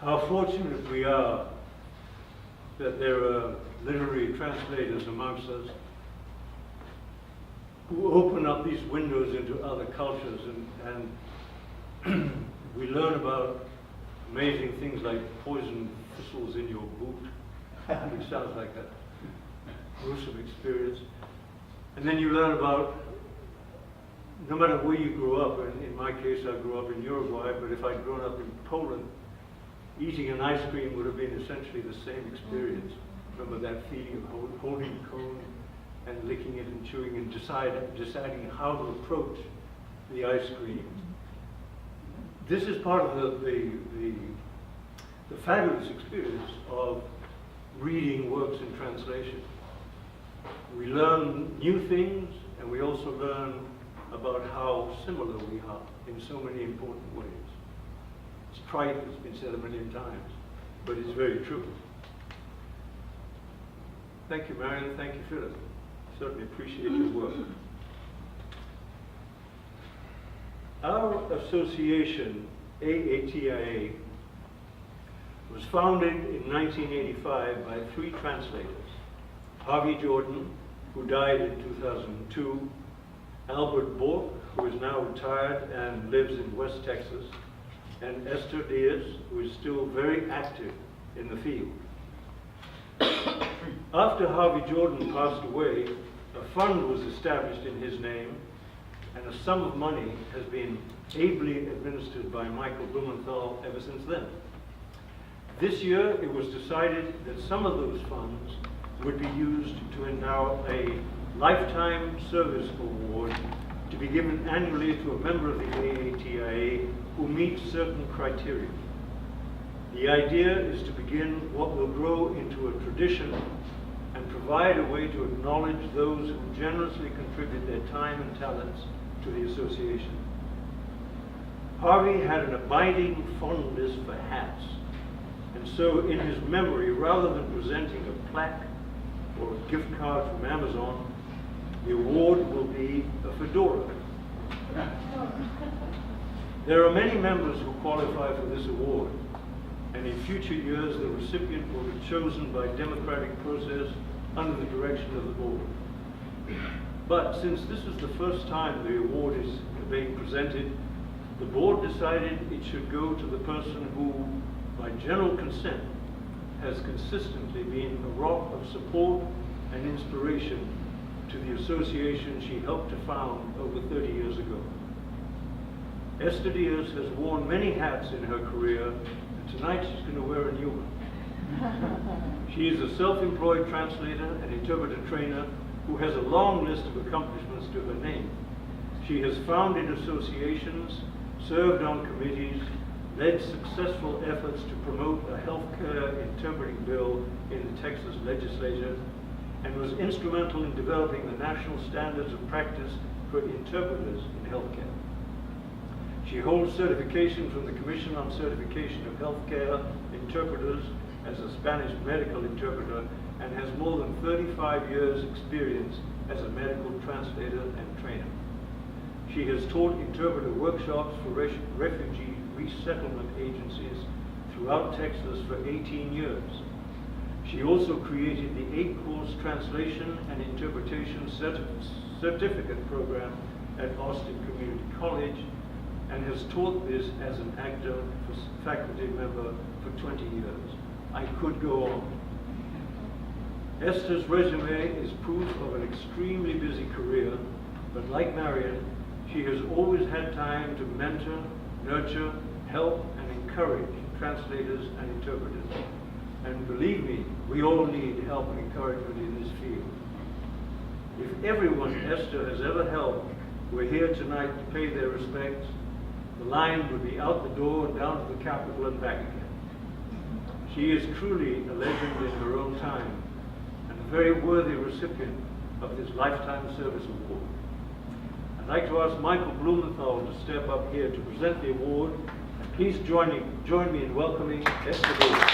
how fortunate we are that there are literary translators amongst us who open up these windows into other cultures, and we learn about amazing things like poison thistles in your boot, which sounds like a gruesome experience. And then you learn about, no matter where you grew up, and in my case I grew up in Uruguay, but if I'd grown up in Poland, eating an ice cream would have been essentially the same experience. Remember that feeling of holding the cone and licking it and chewing and deciding how to approach the ice cream. This is part of the fabulous experience of reading works in translation. We learn new things, and we also learn about how similar we are in so many important ways. It's trite, it's been said a million times, but it's very true. Thank you, Marian. Thank you, Philip. Certainly appreciate your work. Our association, AATIA, was founded in 1985 by 3 translators. Harvey Jordan, who died in 2002, Albert Boehm, who is now retired and lives in West Texas, and Esther Diaz, who is still very active in the field. After Harvey Jordan passed away, a fund was established in his name, and a sum of money has been ably administered by Michael Blumenthal ever since then. This year, it was decided that some of those funds would be used to endow a lifetime service award to be given annually to a member of the AATIA who meets certain criteria. The idea is to begin what will grow into a tradition and provide a way to acknowledge those who generously contribute their time and talents to the association. Harvey had an abiding fondness for hats, and so in his memory, rather than presenting a plaque or a gift card from Amazon, the award will be a fedora. There are many members who qualify for this award, and in future years the recipient will be chosen by democratic process under the direction of the board. But since this is the first time the award is being presented, the board decided it should go to the person who, by general consent, has consistently been a rock of support and inspiration to the association she helped to found over 30 years ago. Esther Diaz has worn many hats in her career, and tonight she's going to wear a new one. She is a self-employed translator and interpreter trainer who has a long list of accomplishments to her name. She has founded associations, served on committees, led successful efforts to promote a healthcare interpreting bill in the Texas legislature, and was instrumental in developing the national standards of practice for interpreters in healthcare. She holds certification from the Commission on Certification of Healthcare Interpreters as a Spanish medical interpreter, and has more than 35 years experience as a medical translator and trainer. She has taught interpreter workshops for refugee resettlement agencies throughout Texas for 18 years. She also created the 8-course translation and interpretation certificate program at Austin Community College, and has taught this as an active faculty member for 20 years. I could go on. Esther's resume is proof of an extremely busy career, but like Marian, she has always had time to mentor, nurture, help, and encourage translators and interpreters. And believe me, we all need help and encouragement in this field. If everyone Esther has ever helped were here tonight to pay their respects, the line would be out the door, down to the Capitol, and back again. She is truly a legend in her own time, and a very worthy recipient of this Lifetime Service Award. I'd like to ask Michael Blumenthal to step up here to present the award. Please join me in welcoming Esther Diaz.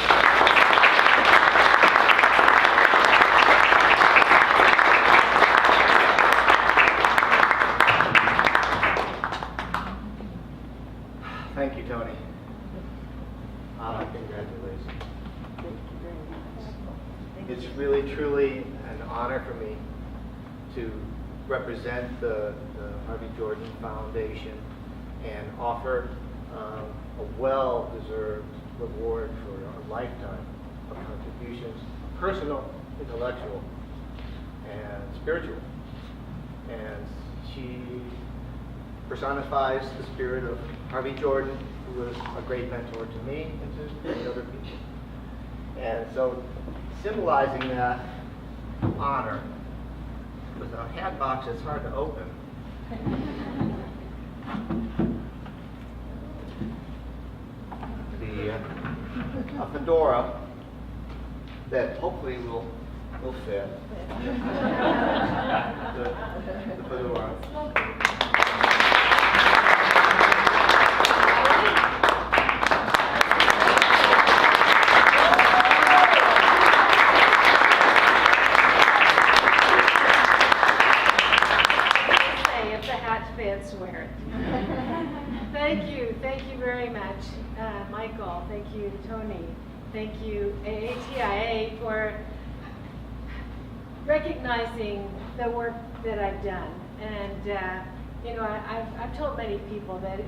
Thank you, Tony. Congratulations. It's really, truly an honor for me to represent the Harvey Jordan Foundation and offer a well-deserved reward for a lifetime of contributions, personal, intellectual, and spiritual. And she personifies the spirit of Harvey Jordan, who was a great mentor to me and to many other people. And so, symbolizing that honor with a hat box that's hard to open. A fedora that hopefully will fit. The fedora. If the hat fits, wear it. Thank you very much, Michael. Thank you, Tony. Thank you, AATIA, for recognizing the work that I've done. And you know, I've told many people that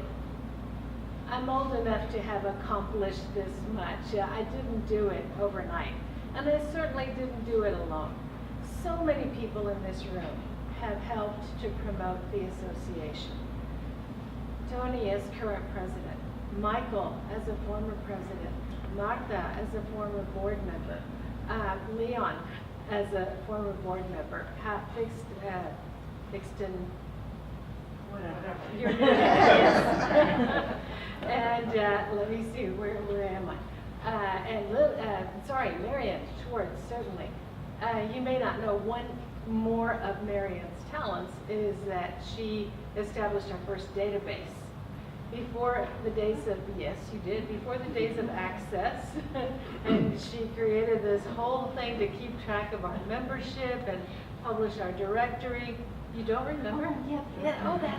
I'm old enough to have accomplished this much. I didn't do it overnight, and I certainly didn't do it alone. So many people in this room have helped to promote the association. Tony as current president, Michael as a former president, Martha as a former board member, Leon as a former board member, Fixton, whatever. You're and let me see, where am I? Marian Schwartz, certainly. You may not know, one more of Marian's talents is that she established our first database. Before the days of, yes, you did, before the days of Access, and she created this whole thing to keep track of our membership and publish our directory. You don't remember? Oh, yeah. Oh, that.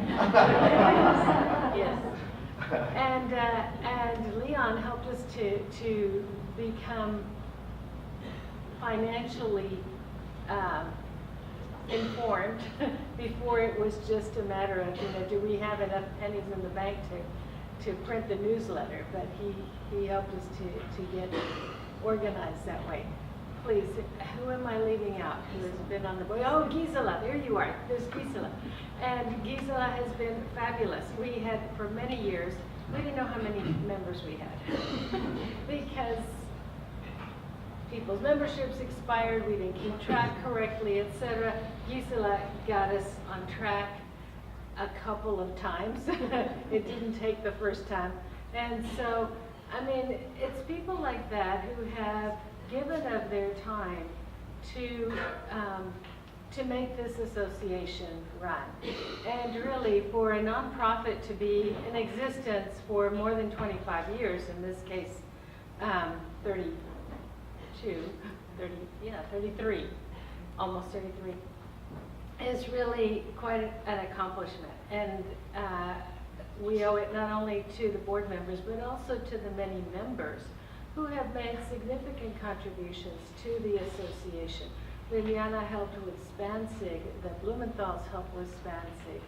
Yes. And Leon helped us to become financially informed before it was just a matter of, you know, do we have enough pennies in the bank to print the newsletter? But he helped us to get organized that way. Please, who am I leaving out who has been on the board? Oh, Gisela, there you are. There's Gisela. And Gisela has been fabulous. We had, for many years, we didn't know how many members we had because people's memberships expired, we didn't keep track correctly, etc. Gisela got us on track a couple of times. It didn't take the first time. And so, I mean, it's people like that who have given of their time to make this association run. And really, for a nonprofit to be in existence for more than 25 years, in this case, 33, almost 33, is really quite an accomplishment. And we owe it not only to the board members, but also to the many members who have made significant contributions to the association. Liliana helped with Spansig, the Blumenthals helped with Spansig,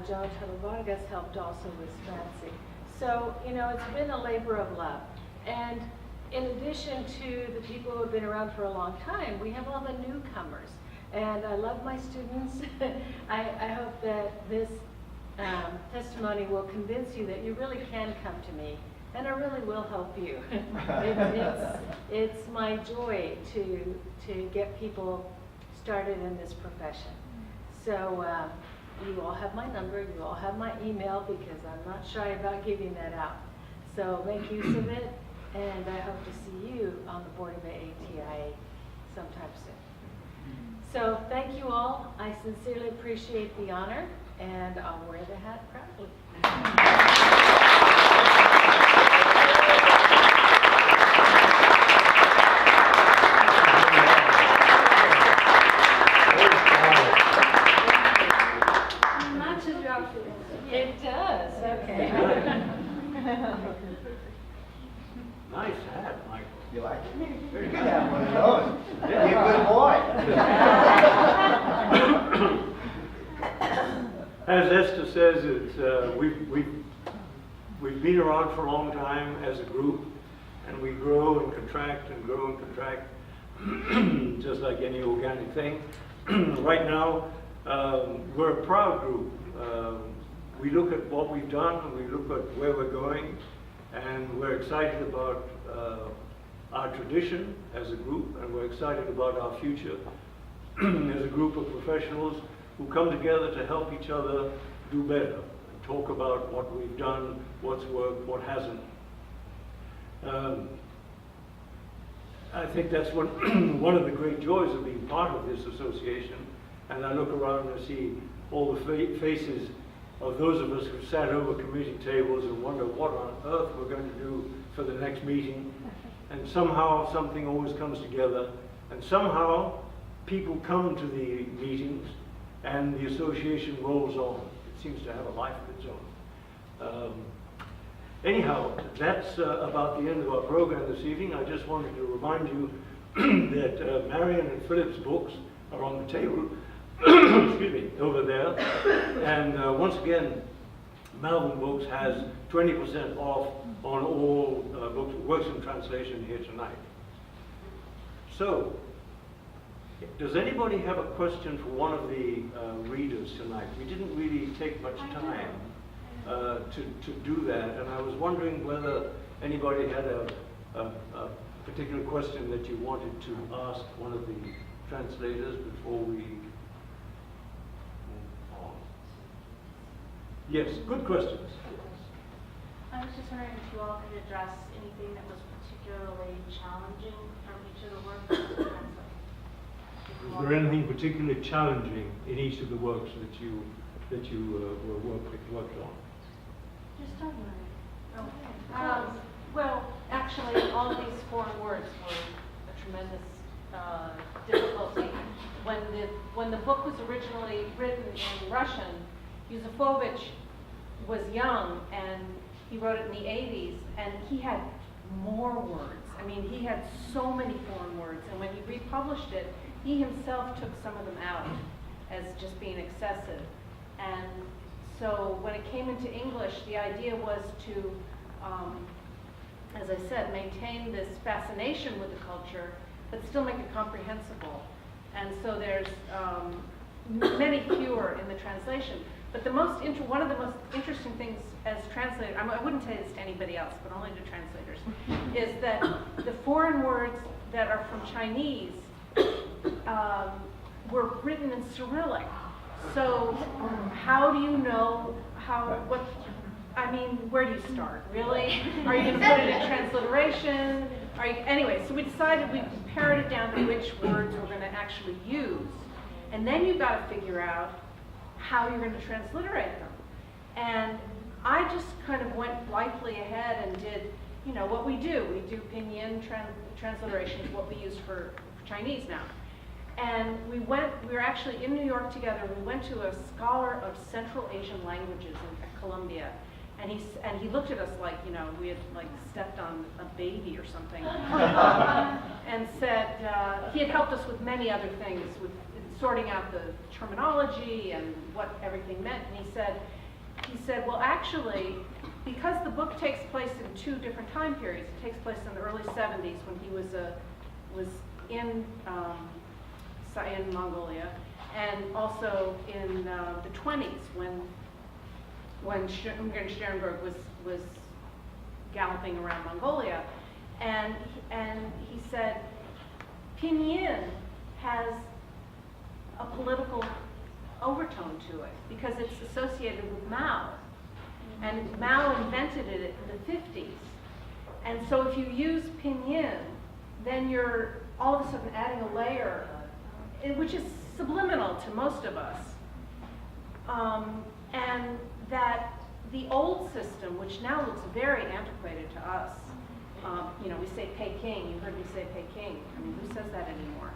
Joan Tuttle Vargas helped also with Spansig. So, you know, it's been a labor of love. And in addition to the people who have been around for a long time, we have all the newcomers. And I love my students. I hope that this testimony will convince you that you really can come to me, and I really will help you. It's my joy to get people started in this profession. So you all have my number, you all have my email, because I'm not shy about giving that out. So make use of it, and I hope to see you on the board of AATIA sometime soon. So thank you all. I sincerely appreciate the honor, and I'll wear the hat proudly. Matches your outfit. It does, okay. Nice hat, Michael. You like it? You can have one of those. You're a good boy. As Esther says, it's, we've been around for a long time as a group, and we grow and contract and grow and contract, just like any organic thing. Right now, we're a proud group. We look at what we've done, and we look at where we're going, and we're excited about our tradition as a group, and we're excited about our future as a group of professionals who come together to help each other do better, and talk about what we've done, what's worked, what hasn't. I think that's one of the great joys of being part of this association. And I look around and see all the faces of those of us who sat over committee tables and wonder what on earth we're going to do for the next meeting. And somehow something always comes together, and somehow people come to the meetings and the association rolls on. It seems to have a life of its own. Anyhow, that's about the end of our program this evening. I just wanted to remind you that Marian and Philip's books are on the table, excuse me, over there. And once again, Malvern Books has 20% off on all books, works in translation here tonight. So, does anybody have a question for one of the readers tonight? We didn't really take much time to do that, and I was wondering whether anybody had a particular question that you wanted to ask one of the translators before we move on. Yes, good questions. I was just wondering if you all could address anything that was particularly challenging from each of the works. Was there anything particularly challenging in each of the works that you worked on? Just don't worry. Okay. Well, actually, all of these foreign words were a tremendous difficulty. When the book was originally written in Russian, Yusufovich was young, and he wrote it in the 80s, and he had more words. I mean, he had so many foreign words, and when he republished it, he himself took some of them out as just being excessive. And so when it came into English, the idea was to, as I said, maintain this fascination with the culture, but still make it comprehensible. And so there's many fewer in the translation. But one of the most interesting things as translator, I wouldn't say this to anybody else, but only to translators, is that the foreign words that are from Chinese were written in Cyrillic. So how do you know where do you start, really? Are you going to put it in transliteration? Anyway, so we decided we pared it down to which words we're going to actually use. And then you've got to figure out how you're going to transliterate them. And I just kind of went blithely ahead and did, what we do. We do pinyin transliterations, what we use for Chinese now. And we were actually in New York together. We went to a scholar of Central Asian languages at Columbia. And he looked at us like, we had stepped on a baby or something. And said, he had helped us with many other things, with sorting out the terminology and what everything meant. And he said, well, actually, because the book takes place in two different time periods, it takes place in the early 70s when he was in Mongolia, and also in the 20s when Sternberg was galloping around Mongolia, and he said, Pinyin has a political overtone to it because it's associated with Mao, and Mao invented it in the 50s, and so if you use Pinyin, then you're all of a sudden adding a layer, which is subliminal to most of us, and that the old system, which now looks very antiquated to us, we say Peking, you heard me say Peking, I mean, who says that anymore?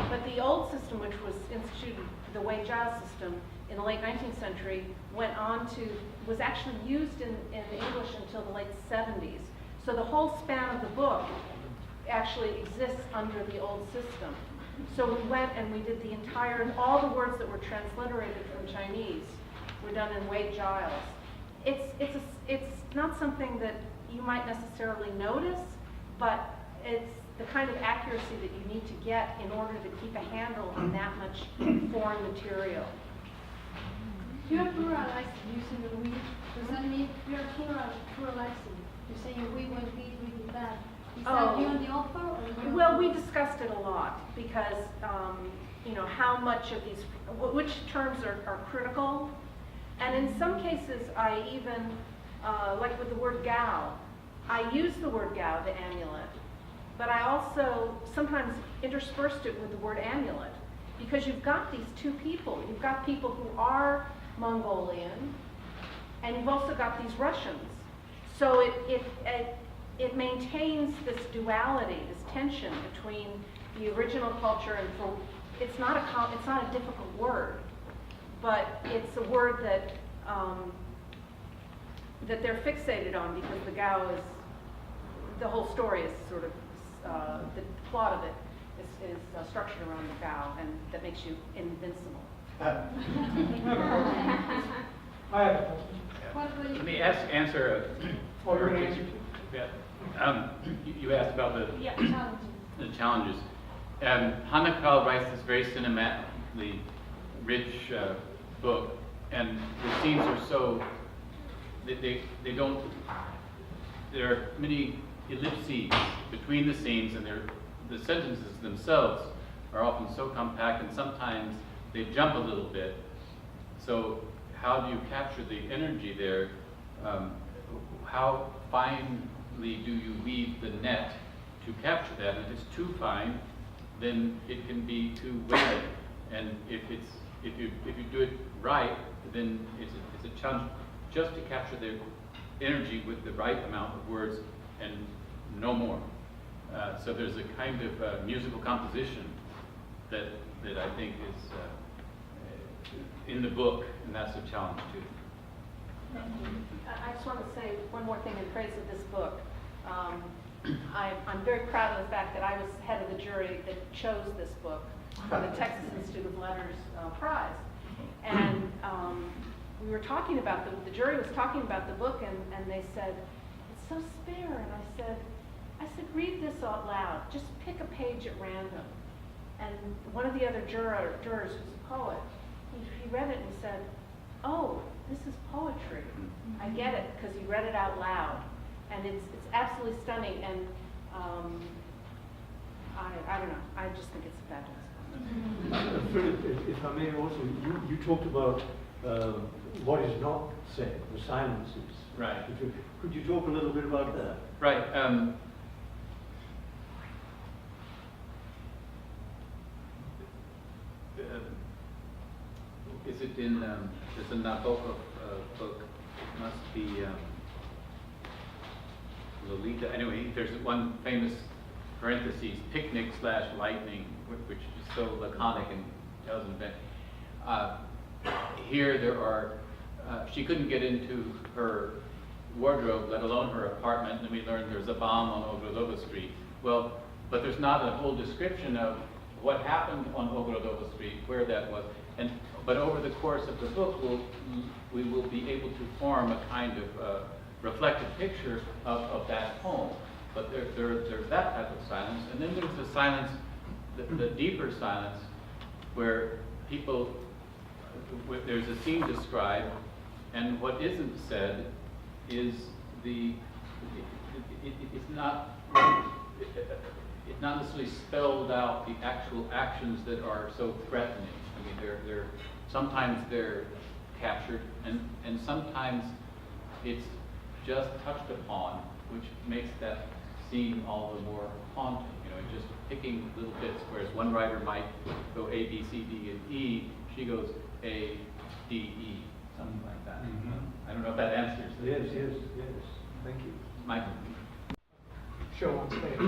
But the old system, which was instituted, the Weijia system, in the late 19th century, was actually used in English until the late 70s. So the whole span of the book actually exists under the old system. So we went and we did the entire, all the words that were transliterated from Chinese were done in Wade Giles. It's not something that you might necessarily notice, but it's the kind of accuracy that you need to get in order to keep a handle on that much foreign material. You are pluralizing using the we. Does that mean you are pluralizing? You're saying we when we did that. Is that you and the author? Or you? Well, we discussed it a lot because, you know, how much of these, which terms are critical. And in some cases, I even, like with the word Gao, I use the word Gao, the amulet, but I also sometimes interspersed it with the word amulet because you've got these two people. You've got people who are Mongolian, and you've also got these Russians. So it maintains this duality, this tension between the original culture and it's not a difficult word, but it's a word that that they're fixated on because the Gao is, the whole story is sort of, the plot of it is structured around the Gao, and that makes you invincible. I have a question. Let me answer Oh, you're going to answer? yeah. You asked about Yeah. the challenges. Hanakal writes this very cinematically rich book, and the scenes are so, they don't, there are many ellipses between the scenes, and the sentences themselves are often so compact, and sometimes they jump a little bit. So how do you capture the energy there? How finely do you weave the net to capture that? And if it's too fine, then it can be too weighted. And if you do it right, then it's a challenge just to capture the energy with the right amount of words and no more. So there's a kind of musical composition that I think is in the book, and that's a challenge too. I just want to say one more thing in praise of this book. I'm very proud of the fact that I was head of the jury that chose this book for the Texas Institute of Letters Prize. And we were talking about, the jury was talking about the book, and they said, it's so spare. And I said, read this out loud. Just pick a page at random. And one of the other jurors, who's a poet, he read it and he said, oh, this is poetry. I get it, because he read it out loud. And it's absolutely stunning, and I don't know, I just think it's fabulous. Philip, if I may also, you talked about what is not said, the silences. Right. Could you talk a little bit about that? Right. Is it in there's a Nabokov book? It must be Lolita. Anyway, there's one famous parentheses, picnic/lightning, which is so laconic and doesn't fit. Here there are, she couldn't get into her wardrobe, let alone her apartment, and we learned there's a bomb on Ogrodova Street. Well, but there's not a whole description of what happened on Ogrodova Street, where that was. But over the course of the book, we will be able to form a kind of reflective picture of that home. But there's that type of silence, and then there's the silence, the deeper silence, where people, there's a scene described, and what isn't said is it's not necessarily spelled out the actual actions that are so threatening. I mean, sometimes they're captured, and sometimes it's just touched upon, which makes that scene all the more haunting. You know, just picking little bits, whereas one writer might go A, B, C, D, and E, she goes A, D, E, something like that. Mm-hmm. I don't know if that answers. Yes. Thank you. Michael. Show on stage.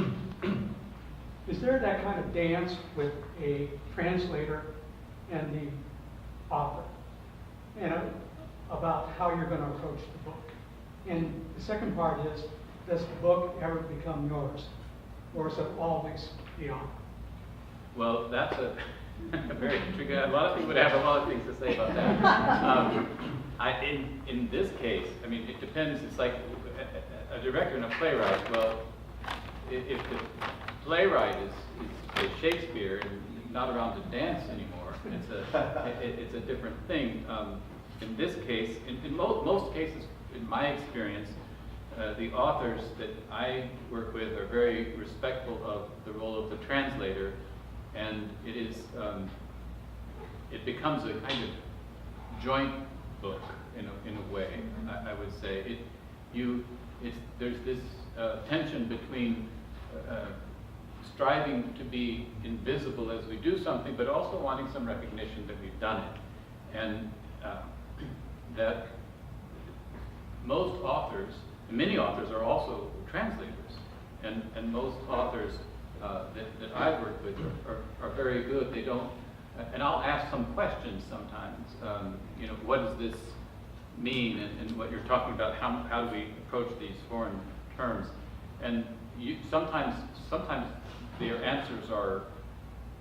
Is there that kind of dance with a translator and the author, and about how you're going to approach the book? And the second part is, does the book ever become yours? Or is it always beyond? Well, that's a very intriguing. A lot of people would have a lot of things to say about that. In this case, I mean, it depends. It's like a director and a playwright. Well, if the playwright is say Shakespeare and not around to dance anymore, it's a different thing. In this case, in most cases, in my experience, the authors that I work with are very respectful of the role of the translator, and it becomes a kind of joint book in a way. I would say there's this tension between striving to be invisible as we do something, but also wanting some recognition that we've done it, and that most authors, many authors, are also translators, and most authors that I've worked with are very good. They don't, and I'll ask some questions sometimes. What does this mean, and what you're talking about? How do we approach these foreign terms? And sometimes their answers are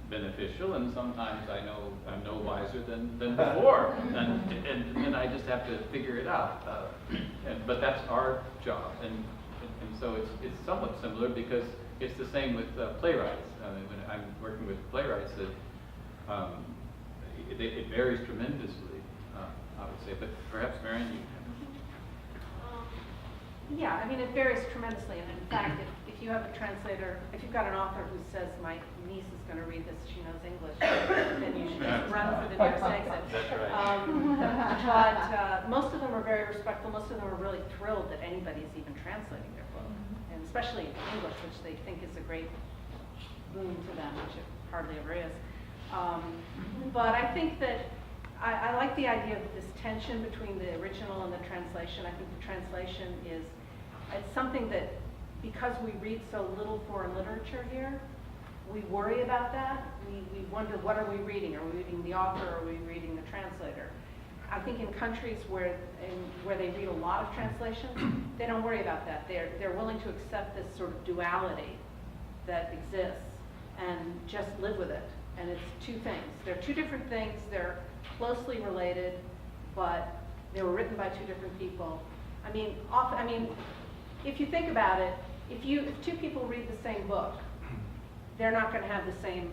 beneficial, and sometimes I'm no wiser than before, and then I just have to figure it out. But that's our job, and so it's somewhat similar because it's the same with playwrights. I mean, when I'm working with playwrights, it varies tremendously, I would say. But perhaps Marian, you. Yeah, I mean, it varies tremendously, and in fact, if you have a translator, if you've got an author who says, my niece is going to read this, she knows English, then you should just run for the nearest exit. That's right. But most of them are very respectful. Most of them are really thrilled that anybody's even translating their book, and especially English, which they think is a great boon to them, which it hardly ever is. But I think that I like the idea of this tension between the original and the translation. I think the translation it's something that, because we read so little foreign literature here, we worry about that. We wonder, what are we reading? Are we reading the author, or are we reading the translator? I think in countries where they read a lot of translations, they don't worry about that. They're willing to accept this sort of duality that exists and just live with it. And it's two things. They're two different things. They're closely related, but they were written by two different people. I mean, if you think about it, if two people read the same book, they're not going to have the same.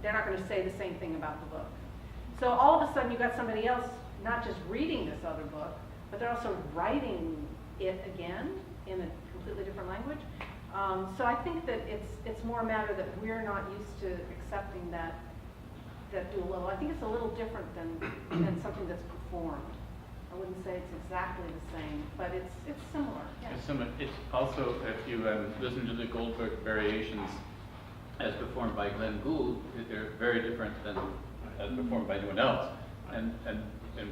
They're not going to say the same thing about the book. So all of a sudden, you've got somebody else not just reading this other book, but they're also writing it again in a completely different language. So I think that it's more a matter that we're not used to accepting that dual level. I think it's a little different than something that's performed. I wouldn't say it's exactly the same, but it's similar. Yes. It's similar. It's also, if you listen to the Goldberg variations as performed by Glenn Gould, they're very different than as performed by anyone else. And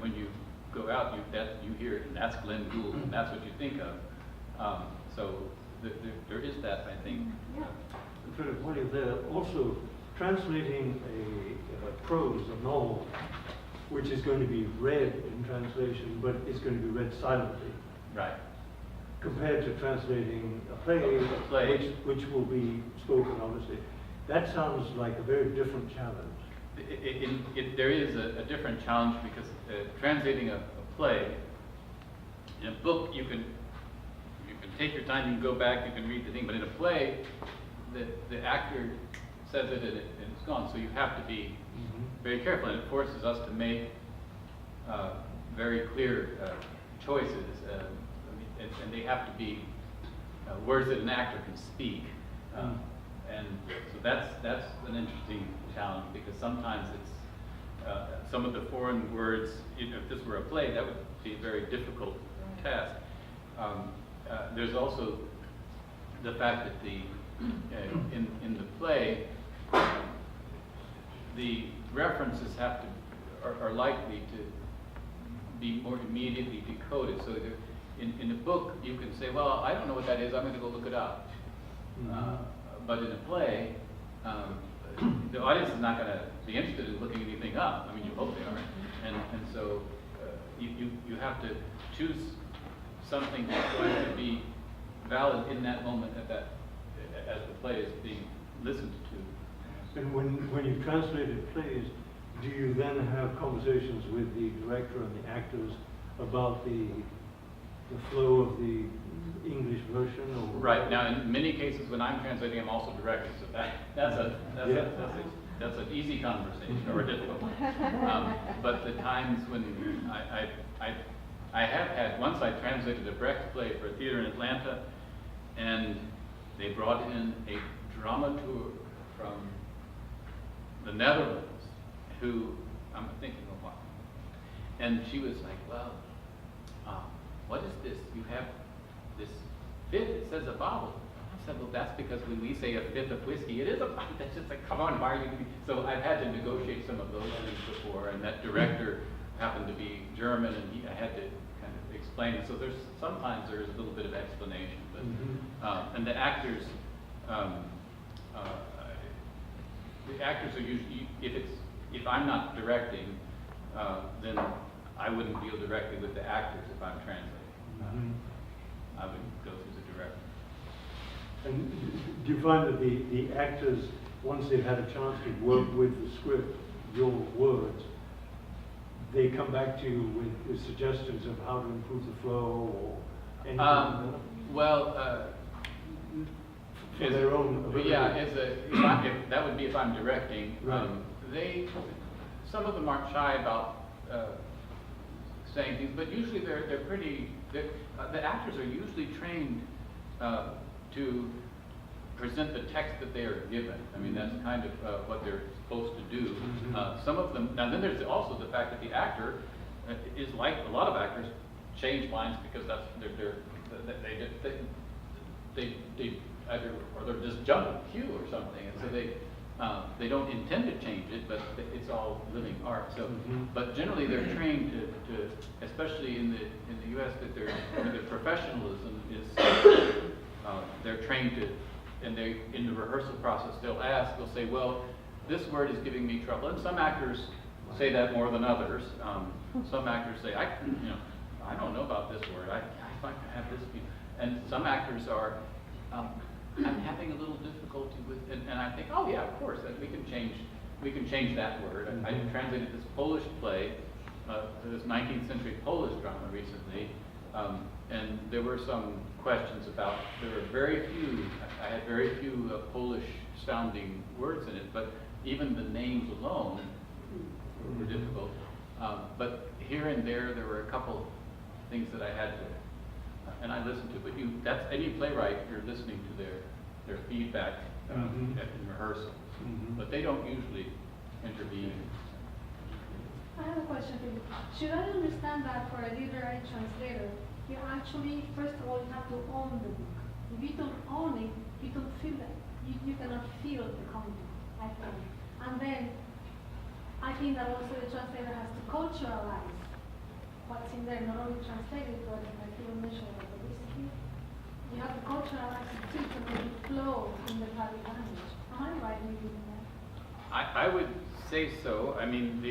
when you go out, you hear it, and that's Glenn Gould, and that's what you think of. So there is that, I think. Yeah. Sort of point of there, also translating a prose, a novel, which is going to be read in translation, but it's going to be read silently. Right. Compared to translating a play, which will be spoken, obviously. That sounds like a very different challenge. There is a different challenge because translating a play, in a book you can take your time, you can go back, you can read the thing, but in a play, the actor says it and it's gone, so you have to be very careful, and it forces us to make very clear choices, and they have to be words that an actor can speak. And so that's an interesting challenge, because sometimes it's some of the foreign words. If this were a play, that would be a very difficult task. There's also the fact that in the play, the references are likely to be more immediately decoded. So in the book, you can say, well, I don't know what that is, I'm going to go look it up. But in a play, the audience is not going to be interested in looking anything up. I mean, you hope they are. And so you have to choose something that's going to be valid in that moment as the play is being listened to. And when you translated plays, do you then have conversations with the director and the actors about the flow of the English version? Or Right, now in many cases when I'm translating, I'm also directing, so that's an easy conversation, or a difficult one. But the times when I have had, once I translated a Brecht play for a theater in Atlanta, and they brought in a dramaturg from the Netherlands, who I'm thinking of what, and she was like, well, what is this? You have this fifth, it says a bottle. I said, well, that's because when we say a fifth of whiskey, it is a bottle. That's just like, come on, why are you doing? So I've had to negotiate some of those things before, and that director happened to be German, and I had to kind of explain it. So sometimes there's a little bit of explanation, but and the actors are usually, if I'm not directing, then I wouldn't deal directly with the actors if I'm translating. I would go through the director. And do you find that the actors, once they've had a chance to work with the script, your words, they come back to you with suggestions of how to improve the flow or anything like that? Well, for their own ability? Yeah, that would be if I'm directing. Right. Some of them aren't shy about saying things, but usually they're pretty. The actors are usually trained to present the text that they are given. I mean, that's kind of what they're supposed to do. Some of them. Now, then there's also the fact that the actor is like a lot of actors change lines because that's they either or they're just jumping cue or something, and so they don't intend to change it, but it's all living art. So, but generally they're trained to especially in the U.S. that their professionalism is they're trained to, and they in the rehearsal process they'll say, well, this word is giving me trouble, and some actors say that more than others. Some actors say, I don't know about this word. I like to have this be, and some actors are. I'm having a little difficulty with, and I think, oh yeah, of course, that we can change that word. I translated this Polish play, this 19th century Polish drama recently, and there were some questions about. There were very few. I had very few Polish sounding words in it, but even the names alone were difficult. But here and there were a couple things that I had to. And I listened to, but that's any playwright, you're listening to their feedback in rehearsal. But they don't usually intervene. I have a question for you. Should I understand that for a literary translator, you actually, first of all, you have to own the book. If you don't own it, you don't feel it. You cannot feel the content, I think. And then, I think that also the translator has to culturalize what's in there, not only translate it, but like you mentioned, like basically, you have to culturalize it too to make it flow in the Pali language. Am I right in doing that? I would say so. I mean,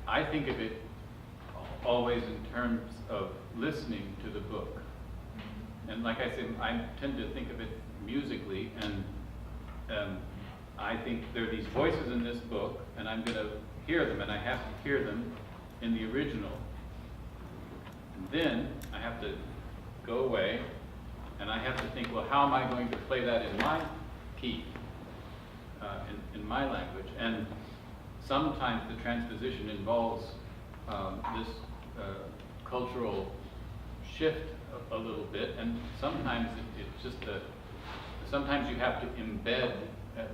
I think of it always in terms of listening to the book. And like I said, I tend to think of it musically, and I think there are these voices in this book, and I'm going to hear them, and I have to hear them in the original. And then I have to go away, and I have to think, well, how am I going to play that in my key, in my language? And sometimes the transposition involves this cultural shift a little bit, and sometimes it's just sometimes you have to embed,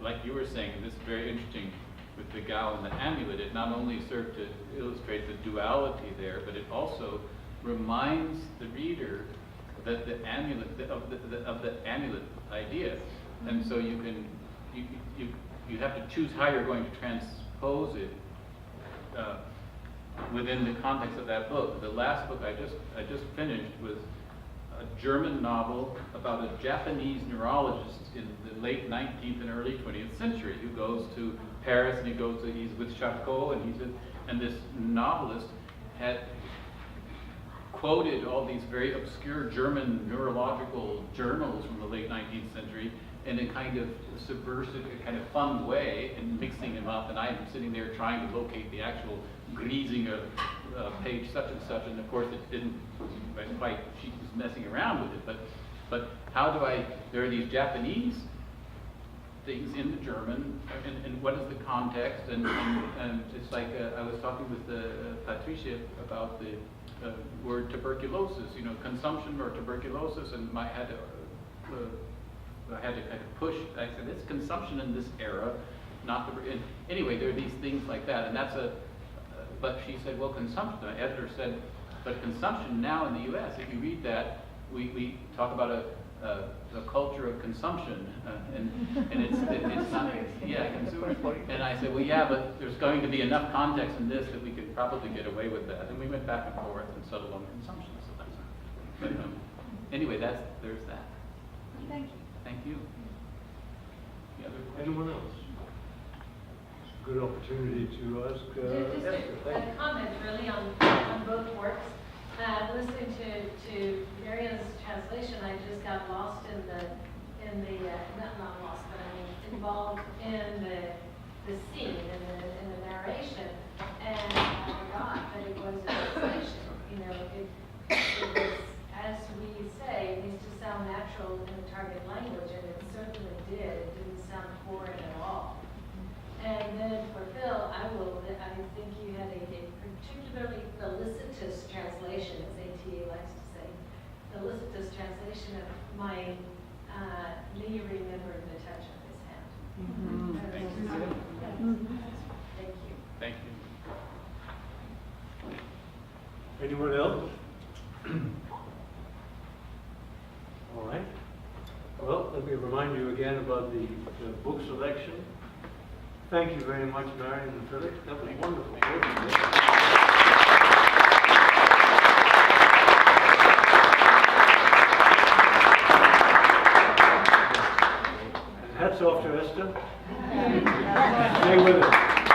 like you were saying, this is very interesting with the Gao and the amulet. It not only served to illustrate the duality there, but it also reminds the reader that the amulet of the amulet idea, and so you have to choose how you're going to transpose it within the context of that book. The last book I just finished was a German novel about a Japanese neurologist in the late 19th and early 20th century who goes to Paris, and he's with Charcot, and this novelist had quoted all these very obscure German neurological journals from the late 19th century in a kind of subversive, kind of fun way, and mixing them up, and I'm sitting there trying to locate the actual greasing of page such and such, and of course it didn't quite, she was messing around with it, but how do I, there are these Japanese things in the German, and what is the context, and it's like, I was talking with Patricia about the word tuberculosis, you know, consumption or tuberculosis, and I had to kind of push, I said, it's consumption in this era, not the, and anyway, there are these things like that, and that's but she said, well, consumption, the editor said, but consumption now in the U.S., if you read that, we talk about a culture of consumption, and it's not, yeah, consumer. And I said, well, yeah, but there's going to be enough context in this that we could probably get away with that. And we went back and forth and settled on consumption. So that's, but anyway, there's that. Thank you. Thank you. Any other questions? Anyone else? Good opportunity to ask Just Esther. a Thank you. comment really on both works. Listening to Marian's translation, I just got lost in the not lost, but I mean involved in the scene and the narration, and I forgot that it was a translation. You know, it was, as we say, it needs to sound natural in the target language, and it certainly did. It didn't sound foreign at all. And then for Phil, I think you had a particularly felicitous translation, as ATA likes to say. Felicitous translation of my Lee remembered the touch of his hand. Mm-hmm. Thank you. Thank you. Thank you. Anyone else? All right. Well, let me remind you again about the book selection. Thank you very much, Marian and Philip. That was wonderful. And hats off to Esther. Stay with us.